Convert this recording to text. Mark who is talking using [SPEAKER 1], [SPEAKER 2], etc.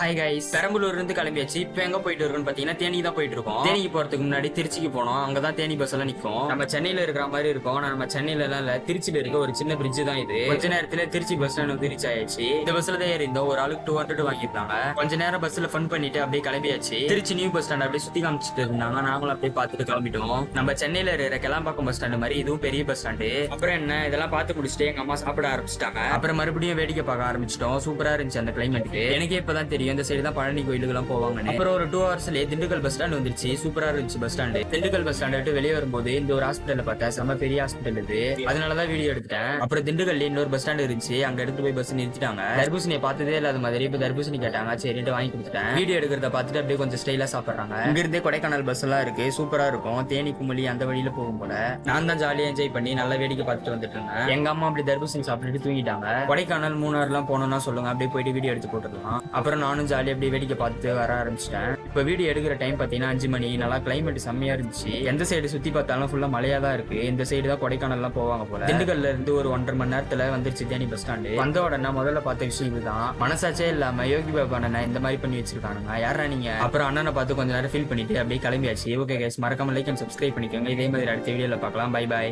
[SPEAKER 1] Hi guys, பெரம்பலூர்ல இருந்து கிளம்பியாச்சு. இப்போ எங்க போயிட்டு இருக்கோம்னு பாத்தீங்கன்னா தேனி தான் போயிட்டு இருக்கோம். தேனிக்கு போறதுக்கு முன்னாடி திருச்சிக்கு போனோம். அங்கதான் தேனி பஸ் எல்லாம் நிக்கும். நம்ம சென்னையில இருக்கிற மாதிரி இருக்கும். நம்ம சென்னையில எல்லாம் இல்ல, திருச்சியில இருக்க ஒரு சின்ன பிரிட்ஜ் தான் இது. கொஞ்ச நேரத்துல திருச்சி பஸ் ஸ்டாண்ட் வந்து ரீச் ஆயிடுச்சு. இந்த பஸ்ல தான் ஏறி இருந்தோம். ஒரு ஆளுக்கு 200 வாங்கியிருந்தாங்க. கொஞ்ச நேரம் பஸ்ல ஃபன் பண்ணிட்டு அப்படியே கிளம்பியாச்சு. திருச்சி நியூ பஸ் ஸ்டாண்ட் அப்படியே சுத்தி காமிச்சிட்டு இருந்தாங்க. நாங்களும் அப்படியே பார்த்துட்டு கிளம்பிட்டோம். நம்ம சென்னையில இருக்கிற கிளம்பாக்கம் பஸ் ஸ்டாண்ட் மாதிரி இதுவும் பெரிய பஸ் ஸ்டாண்டு. அப்புறம் என்ன இதெல்லாம் பார்த்து முடிச்சுட்டு எங்க அம்மா சாப்பிட ஆரம்பிச்சிட்டாங்க. அப்புறம் மறுபடியும் வேடிக்கை பார்க்க ஆரம்பிச்சிட்டோம். சூப்பரா இருந்துச்சு அந்த கிளைமேட்டுக்கு. எனக்கே இப்பதான் தெரியும் இந்த சைடு தான் பழனி கோயிலுக்கு போவாங்க. அப்புறம் ஒரு 2 ஹவர்ஸ்ல திண்டுக்கல் பஸ் ஸ்டாண்ட் வந்துருச்சு. சூப்பரா இருந்துச்சு bus stand. Dindigul bus stand விட்டு வெளியே வரும்போது இந்த ஒரு ஹாஸ்பிட்டல் பார்த்தேன். செம்ம பெரிய ஹாஸ்பிட்டல் இது. அதனாலதான் வீடியோ எடுத்துட்டேன். அப்புறம் திண்டுக்கல்ல இன்னொரு பஸ் ஸ்டாண்ட் இருந்துச்சு. அங்க எடுத்து போய் பஸ் நிறுத்திட்டாங்க. தர்பூசணியை பார்த்ததே இல்லாத மாதிரி இப்ப தர்பூசணி கேட்டாங்க. சரிட்டு வாங்கி கொடுத்துட்டேன். வீடியோ எடுக்கிறத பார்த்துட்டு அப்படியே கொஞ்சம் ஸ்டைலா சாப்பிடுறாங்க. இங்க இருந்தே கொடைக்கானல் பஸ் எல்லாம் இருக்கு. சூப்பரா இருக்கும். தேனி குமளி அந்த வழியில போகும் போல. நான் தான் ஜாலியா என்ஜாய் பண்ணி நல்லா வேடிக்கை பார்த்துட்டு வந்துட்டு இருந்தேன். எங்க அம்மா அப்படி தர்பூசணி சாப்பிட்டுட்டு தூங்கிட்டாங்க. கொடைக்கானல் மூணாறு எல்லாம் போனோம்னா சொல்லுங்க, அப்படியே போயிட்டு வீடியோ எடுத்து போட்டுடலாம். அப்புறம் நானும் ஜாலியா அப்படியே வேடிக்கை பார்த்துட்டு வர ஆரம்பிச்சிட்டேன். இப்ப வீடியோ எடுக்கிற டைம் பாத்தீங்கன்னா 5 மணி. நல்லா கிளைமேட் செம்மையா இருந்துச்சு. எந்த சைடு சுத்தி பார்த்தாலும் ஃபுல்லா மழையா தான் இருக்கு. இந்த சைடு தான் கொடைக்கானல் எல்லாம் போவாங்க போல. திண்டுக்கல்ல இருந்து ஒரு 1.5 மணி நேரத்துல வந்துருச்சு தேனி பஸ் ஸ்டாண்டு. வந்த உடனே முதல்ல பார்த்த விஷயம் இதுதான். மனசாச்சே இல்லாம யோகி பாபா அண்ணன் இந்த மாதிரி பண்ணி வச்சிருக்கானுங்க. யாரா நீங்க? அப்புறம் அண்ணனை பார்த்து கொஞ்ச நேரம் ஃபீல் பண்ணிட்டு அப்படியே கிளம்பியாச்சு. ஓகே கைஸ், மறக்காம லைக் அண்ட் சப்ஸ்கிரைப் பண்ணிக்கோங்க. இதே மாதிரி அடுத்த வீடியோல பார்க்கலாம். Bye bye.